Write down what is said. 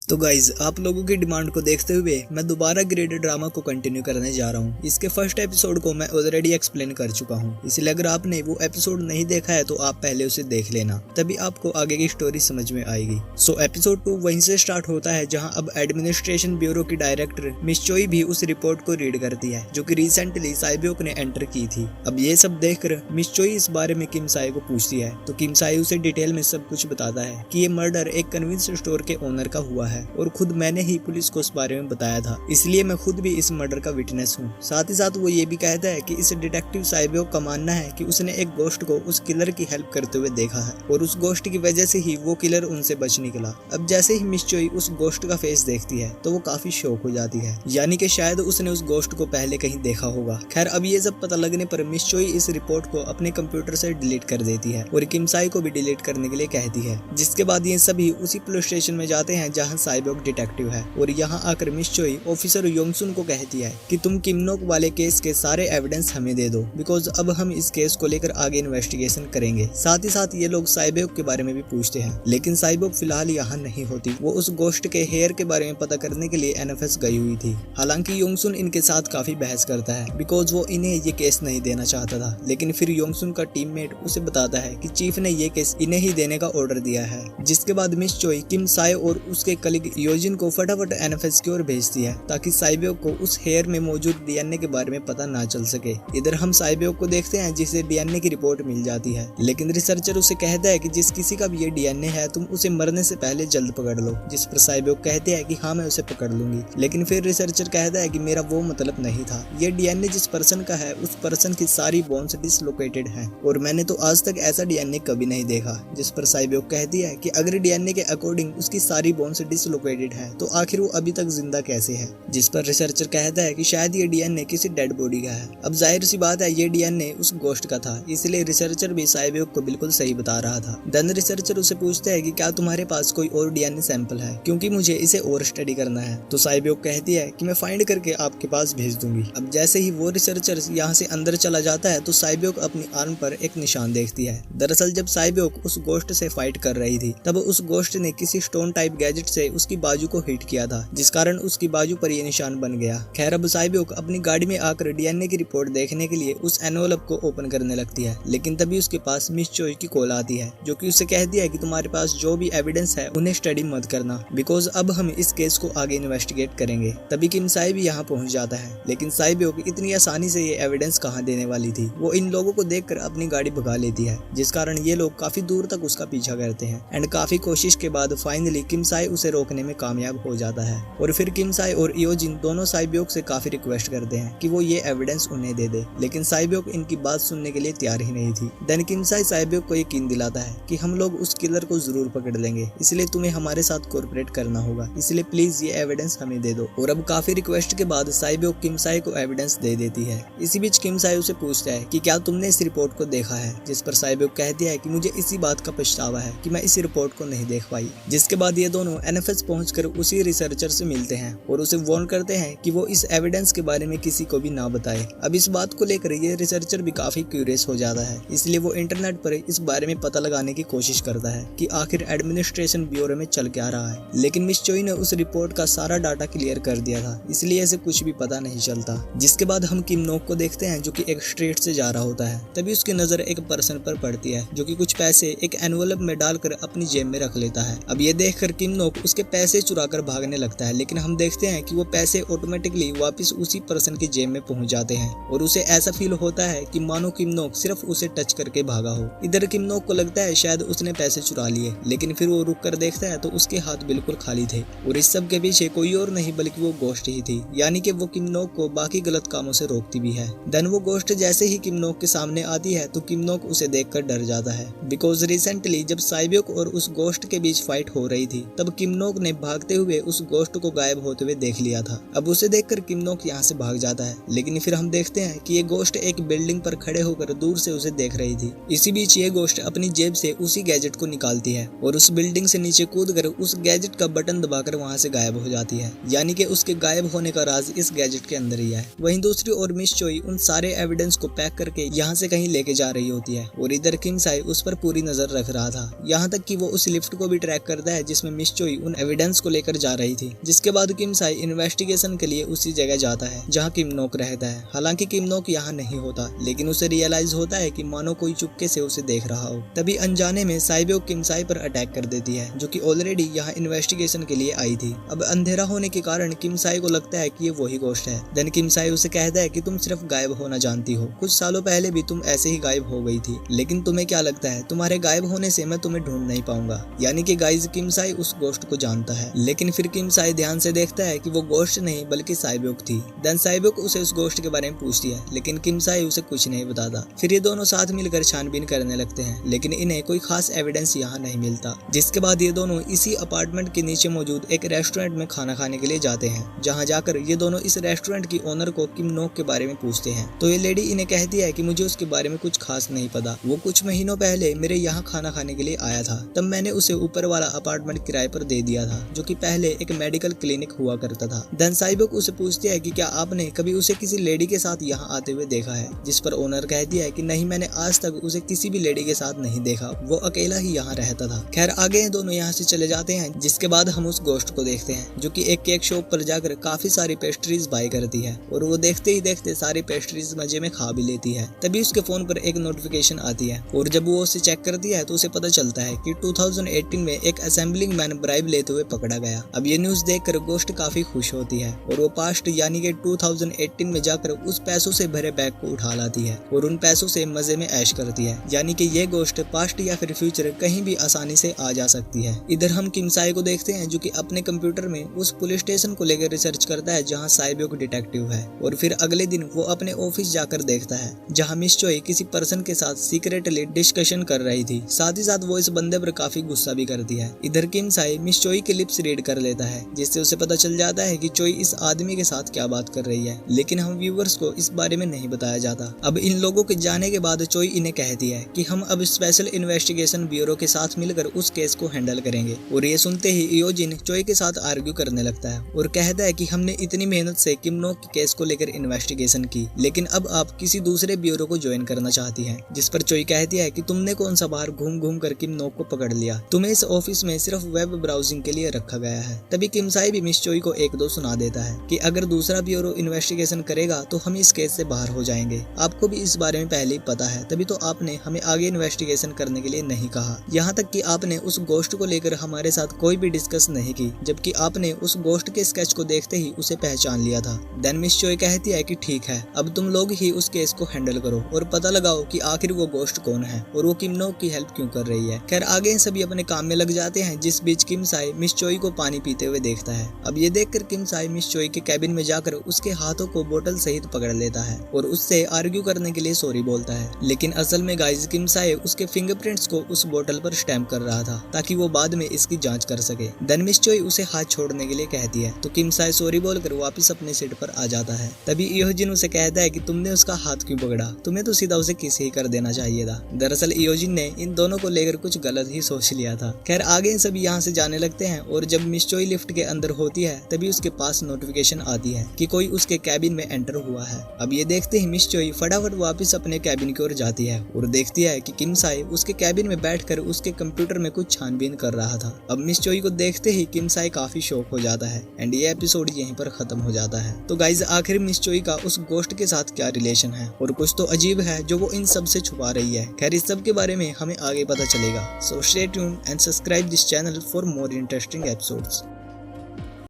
तो गाइज आप लोगों की डिमांड को देखते हुए मैं दोबारा ग्रेडेड ड्रामा को कंटिन्यू करने जा रहा हूँ। इसके फर्स्ट एपिसोड को मैं ऑलरेडी एक्सप्लेन कर चुका हूँ, इसलिए अगर आपने वो एपिसोड नहीं देखा है तो आप पहले उसे देख लेना, तभी आपको आगे की स्टोरी समझ में आएगी। सो एपिसोड 2 वहीं से स्टार्ट होता है जहाँ अब एडमिनिस्ट्रेशन ब्यूरो की डायरेक्टर मिस चोई भी उस रिपोर्ट को रीड करती है जो कि रिसेंटली साइबोक ने एंटर की थी। अब ये सब देखकर मिस चोई इस बारे में किम साई को पूछती है तो किम साई उसे डिटेल में सब कुछ बताता है कि ये मर्डर एक कन्वीनियंस स्टोर के ओनर का हुआ है और खुद मैंने ही पुलिस को इस बारे में बताया था, इसलिए मैं खुद भी इस मर्डर का विटनेस हूँ। साथ ही साथ वो ये भी कहता है कि इस डिटेक्टिव साइबोक का मानना है कि उसने एक गोस्ट को उस किलर की हेल्प करते हुए देखा है और उस गोस्ट की वजह से ही वो किलर उनसे बच निकला। अब जैसे ही मिस चोई उस गोस्ट का फेस देखती है तो वो काफी शॉक हो जाती है, यानी कि शायद उसने उस गोस्ट को पहले कहीं देखा होगा। खैर अब ये सब पता लगने पर मिस चोई इस रिपोर्ट को अपने कंप्यूटर से डिलीट कर देती है और किम साई को भी डिलीट करने के लिए कहती है, जिसके बाद ये सभी उसी पुलिस स्टेशन में जाते हैं जहाँ साइबोक डिटेक्टिव है और यहाँ आकर मिस चोई ऑफिसर योंगसुन को कहती है कि तुम किमनोक वाले केस के सारे एविडेंस हमें दे दो, बिकॉज अब हम इस केस को लेकर आगे इन्वेस्टिगेशन करेंगे। साथ ही साथ ये लोग साइबोक के बारे में भी पूछते हैं, लेकिन साइबोक फिलहाल यहाँ नहीं होती, वो उस गोस्ट के हेयर के बारे में पता करने के लिए एनएफएस गई हुई थी। हालांकि योंगसुन इनके साथ काफी बहस करता है बिकॉज वो इन्हें ये केस नहीं देना चाहता था, लेकिन फिर योंगसुन का टीममेट उसे बताता है कि चीफ ने ये केस इन्हें ही देने का ऑर्डर दिया है। जिसके बाद मिस चोई किम साई और उसके कलीग योजिन को फटाफट एनएफएस की ओर भेजती है ताकि साइबोक को उस हेयर में मौजूद डीएनए के बारे में पता ना चल सके। इधर हम साइबोक को देखते हैं जिसे डीएनए की रिपोर्ट मिल जाती है, लेकिन रिसर्चर उसे कहता है कि जिस किसी का भी ये डीएनए है तुम उसे मरने से पहले जल्द पकड़ लो। जिस पर साइबोक कहते हैं कि हाँ मैं उसे पकड़ लूंगी, लेकिन फिर रिसर्चर कहता है कि मेरा वो मतलब नहीं था, ये डीएनए जिस पर्सन का है उस पर्सन की सारी बोन्स डिसलोकेटेड हैं और मैंने तो आज तक ऐसा डीएनए कभी नहीं देखा। जिस पर साइबोक कहती है कि अगर डीएनए के अकॉर्डिंग उसकी सारी बोन्स डिसलोकेटेड है तो आखिर वो अभी तक जिंदा कैसे है। जिस पर रिसर्चर कहता है कि शायद ये डीएनए किसी डेड बॉडी का है। अब जाहिर सी बात है ये डीएनए उस गोस्ट का था, इसलिए रिसर्चर भी साइबोक को बिल्कुल सही बता रहा था। देन रिसर्चर उसे पूछता है कि क्या तुम्हारे पास कोई और डीएनए सैंपल है, क्योंकि मुझे इसे और स्टडी करना है। तो साइबोक कहती है कि मैं फाइंड करके आपके पास भेज दूंगी। अब जैसे ही वो रिसर्चर यहाँ से अंदर चला जाता है तो साइबोक अपनी आर्म पर एक निशान देखती है। दरअसल जब साइबोक उस गोस्ट से फाइट कर रही थी तब उस गोस्ट ने किसी स्टोन टाइप गैजेट से उसकी बाजू को हिट किया था, जिस कारण उसकी बाजू पर ये निशान बन गया। खैर अब साइबोक अपनी गाड़ी में आकर डीएनए की रिपोर्ट देखने के लिए उस एनवेलप को ओपन करने लगती है, लेकिन तभी उसके पास मिस चोई की कॉल आती है जो कि उसे कहती है कि तुम्हारे पास जो भी एविडेंस है उन्हें स्टडी मत करना, बिकॉज अब हम इस केस को आगे इन्वेस्टिगेट करेंगे। तभी किम साई भी यहाँ पहुँच जाता है, लेकिन साइबोक इतनी आसानी से ये एविडेंस कहाँ देने वाली थी। वो इन लोगों को देखकर अपनी गाड़ी भगा लेती है, जिस कारण ये लोग काफी दूर तक उसका पीछा करते हैं एंड काफी कोशिश के बाद फाइनली किम साई उसे रोकने में कामयाब हो जाता है। और फिर किम साई और योजिन दोनों साइबोक से काफी रिक्वेस्ट करते हैं कि वो ये एविडेंस उन्हें दे दे, लेकिन साइबोक इनकी बात सुनने के लिए तैयार ही नहीं थी। देन किम साई साइबोक को यकीन दिलाता है कि हम लोग उस किलर को जरूर पकड़ लेंगे, इसलिए तुम्हें हमारे साथ कोऑपरेट करना होगा, इसलिए प्लीज ये एविडेंस हमें दे दो। और अब काफी रिक्वेस्ट के बाद साइबोक किम साई को एविडेंस दे देती है। इसी बीच किम साई उसे पूछता है कि क्या तुमने इस रिपोर्ट को देखा है, जिस पर साइबोक कहती है कि मुझे इसी बात का पछतावा है कि मैं इस रिपोर्ट को नहीं देख पाई। जिसके बाद ये दोनों एनएफएस पहुंचकर उसी रिसर्चर से मिलते हैं और उसे वार्न करते हैं कि वो इस एविडेंस के बारे में किसी को भी ना बताए। अब इस बात को लेकर ये रिसर्चर भी काफी क्यूरियस हो जाता है, इसलिए वो इंटरनेट पर इस बारे में पता लगाने की कोशिश करता है कि आखिर एडमिनिस्ट्रेशन ब्यूरो में चल क्या रहा है। लेकिन मिस चोई ने उस रिपोर्ट का सारा डाटा क्लियर कर दिया था, इसलिए इसे कुछ भी पता नहीं चलता। जिसके बाद हम किमनोक को देखते हैं जो कि एक स्ट्रीट से जा रहा होता है। तभी उसकी नजर एक पर्सन पर पड़ती है जो कि कुछ पैसे एक एनवेलप में डालकर अपनी जेब में रख लेता है। अब ये देखकर किमनोक उसके पैसे चुराकर भागने लगता है, लेकिन हम देखते हैं कि वो पैसे ऑटोमेटिकली वापस उसी पर्सन की जेब में पहुंच जाते हैं और उसे ऐसा फील होता है कि मानो किमनोक सिर्फ उसे टच करके भागा हो। इधर किमनोक को लगता है शायद उसने पैसे चुरा लिए, लेकिन फिर वो रुक कर देखता है तो उसके हाथ बिल्कुल खाली थे और इस सब के पीछे कोई और नहीं बल्कि वो गोस्ट ही थी, यानी कि वो किमनोक को बाकी गलत कामों से रोकती भी है। देन वो गोस्ट जैसे ही किमनोक के सामने आती है तो किमनोक उसे देखकर डर जाता है, बिकॉज रिसेंटली जब साइबोक और उस गोस्ट के बीच फाइट हो रही थी तब किमनोक ने भागते हुए उस गोस्ट को गायब होते हुए देख लिया था। अब उसे देखकर किमनोक यहाँ से भाग जाता है, लेकिन फिर हम देखते हैं कि ये गोस्ट एक बिल्डिंग पर खड़े होकर दूर से उसे देख रही थी। इसी बीच ये गोस्ट अपनी जेब से उसी गैजेट को निकालती है और उस बिल्डिंग से नीचे कूदकर उस गैजेट का बटन दबाकर वहाँ से गायब हो जाती है, यानी कि उसके गायब होने का राज इस गैजेट के अंदर ही है। वहीं दूसरी ओर मिस चोई उन सारे एविडेंस को पैक करके यहाँ से कहीं लेके जा रही होती है और इधर किम साई उस पर पूरी नजर रख रहा था, यहाँ तक कि वो उस लिफ्ट को भी ट्रैक करता है जिसमें मिस चोई उन एविडेंस को लेकर जा रही थी। जिसके बाद किम साई इन्वेस्टिगेशन के लिए उसी जगह जाता है जहाँ किम नोक रहता है। हालांकि किम नोक यहाँ नहीं होता, लेकिन उसे रियलाइज होता है कि मानो कोई चुपके से उसे देख रहा हो। तभी अनजाने में साइबोक किम साई पर अटैक कर देती है, जो कि ऑलरेडी यहाँ इन्वेस्टिगेशन के लिए आई थी। अब अंधेरा होने के कारण किम साई को लगता है कि ये वही गोश्त है। देन किम साई उसे कहता है कि तुम सिर्फ गायब होना जानती हो, कुछ सालों पहले भी तुम ऐसे ही गायब हो गई थी, लेकिन तुम्हें क्या लगता है तुम्हारे गायब होने से मैं तुम्हें ढूंढ नहीं पाऊंगा। यानी कि गाइस किम साई उस गोश्त को जानता है, लेकिन फिर किम साई ध्यान से देखता है कि वो गोश्त नहीं बल्कि साइबोक थी। देन साइबोक उसे उस गोश्त के बारे में पूछती है, लेकिन किम साई उसे कुछ नहीं बताता। फिर ये दोनों साथ मिलकर छानबीन करने लगते हैं, लेकिन इन्हें कोई खास एविडेंस यहाँ नहीं मिलता। जिसके बाद ये दोनों इसी अपार्टमेंट के नीचे मौजूद एक रेस्टोरेंट में खाना खाने के लिए जाते हैं, जहाँ जाकर ये दोनों इस रेस्टोरेंट की ओनर को किम नोक के बारे में पूछते हैं। तो ये लेडी इन्हें कहती है कि मुझे उसके बारे में कुछ खास नहीं पता, वो कुछ महीनों पहले मेरे यहाँ खाना खाने के लिए आया था, तब मैंने उसे ऊपर वाला अपार्टमेंट किराए पर दे दिया था, जो कि पहले एक मेडिकल क्लिनिक हुआ करता था। देन साइबोक उसे पूछती है कि क्या आपने कभी उसे किसी लेडी के साथ यहाँ आते हुए देखा है, जिस पर ओनर कहती है कि नहीं, मैंने आज तक उसे किसी भी लेडी के साथ नहीं देखा, वो अकेला ही यहाँ रहता था। खैर आगे ये दोनों यहाँ से चले जाते हैं। जिसके बाद हम उस गोश्त को देखते हैं, जो कि एक केक शॉप पर जाकर काफी सारी पेस्ट्रीज बाय करती है, और वो देखते ही देखते सारी पेस्ट्रीज मजे में खा भी लेती है। तभी उसके फोन पर एक नोटिफिकेशन आती है, और जब वो उसे चेक करती है तो उसे पता चलता है कि 2018 में एक असेंबलिंग मैन ब्राइब लेते हुए पकड़ा गया। अब ये न्यूज देखकर गोश्त काफी खुश होती है, और वो पास्ट यानी कि 2018 में जाकर उस पैसों से भरे बैग को उठा लाती है, और उन पैसों से मजे में ऐश करती है। यानी कि ये गोश्त पास्ट या फिर फ्यूचर कहीं भी आसानी से आ जा सकती है। इधर हम किम साई को देखते हैं, जो कि अपने कंप्यूटर में उस पुलिस स्टेशन को लेकर रिसर्च करता है जहाँ साइबोक डिटेक्टिव है। और फिर अगले दिन वो अपने ऑफिस जाकर देखता है जहाँ मिस चोई किसी पर्सन के साथ सीक्रेटली डिस्कशन कर रही थी। साथ ही साथ वो इस बंदे पर काफी गुस्सा भी करती है। इधर किम साई मिस चोई के लिप्स रीड कर लेता है, जिससे उसे पता चल जाता है कि चोई इस आदमी के साथ क्या बात कर रही है, लेकिन हम व्यूअर्स को इस बारे में नहीं बताया जाता। अब इन लोगों के जाने के बाद चोई इन्हें कहती है कि हम अब स्पेशल इन्वेस्टिगेशन ब्यूरो के साथ मिलकर उस केस को हैंडल करेंगे। और ये सुनते ही इयोजिन चोई के साथ आर्ग्यू करने लगता है और कहता है कि हमने इतनी मेहनत से किम नोक के केस को लेकर इन्वेस्टिगेशन की, लेकिन अब आप किसी दूसरे ब्यूरो को ज्वाइन करना चाहती हैं। जिस पर चोई कहती है कि तुमने कौन सा बाहर घूम घूम कर किम नोक को पकड़ लिया, तुम्हें इस ऑफिस में सिर्फ वेब ब्राउजिंग के लिए रखा गया है। तभी किम साई भी मिस चोई को एक दो सुना देता है कि अगर दूसरा ब्यूरो इन्वेस्टिगेशन करेगा तो हम इस केस से बाहर हो जाएंगे। आपको भी इस बारे में पहले ही पता है, तभी तो आपने हमें आगे इन्वेस्टिगेशन करने के लिए नहीं कहा। यहाँ तक कि आपने उस गोश्त को लेकर हमारे साथ कोई भी डिस्कस नहीं की, जबकि आपने उस गोश्त के स्केच को देखते ही उसे पहचान लिया था। देन मिस चोई कहती है कि ठीक है, अब तुम लोग ही उस केस को हैंडल करो और पता लगाओ कि आखिर वो गोश्त कौन है और वो किम नोक की हेल्प क्यों कर रही है। खैर आगे सभी अपने काम में लग जाते हैं, जिस बीच किम साई मिस चोई को पानी पीते हुए देखता है। अब ये देखकर किम साई मिस चोई के कैबिन में जाकर उसके हाथों को बोतल सहित पकड़ लेता है और उससे आर्ग्यू करने के लिए सॉरी बोलता है। लेकिन असल में गाइस किम साई उसके फिंगरप्रिंट्स को उस बोतल पर स्टैम्प कर रहा था ताकि वो बाद में इसकी जांच कर सके। देन मिस चोई उसे हाथ छोड़ने के लिए कहती है, तो किम साई सॉरी बोलकर वापस अपने सीट पर आ जाता है। तभी इयोजिन उसे कहता है कि तुमने उसका हाथ क्यों पकड़ा, तुम्हें तो सीधा उसे किस ही कर देना चाहिए था। दरअसल इयोजिन ने इन दोनों को लेकर कुछ गलत ही सोच लिया था। खैर आगे सभी यहाँ से जाने लगते हैं और जब मिस चोई लिफ्ट के अंदर होती है तभी उसके पास नोटिफिकेशन आती है कि कोई उसके कैबिन में एंटर हुआ है। अब ये देखते ही मिस चोई फटाफट वापस अपने कैबिन की ओर जाती है और देखती है कि किम साई उसके कैबिन में बैठकर उसके कंप्यूटर में कुछ छानबीन कर रहा था। अब मिस चोई को देखते ही किम साई काफी शॉक हो जाता है एंड ये एपिसोड यहीं पर खत्म हो जाता है। तो गाइज आखिर मिस चोई का उस गोश्त के साथ क्या रिलेशन है और कुछ तो अजीब है जो वो इन सब से छुपा रही है। खैर इस सब के बारे में हमें आगे पता चलेगा। So stay tuned and subscribe this channel for more interesting episodes.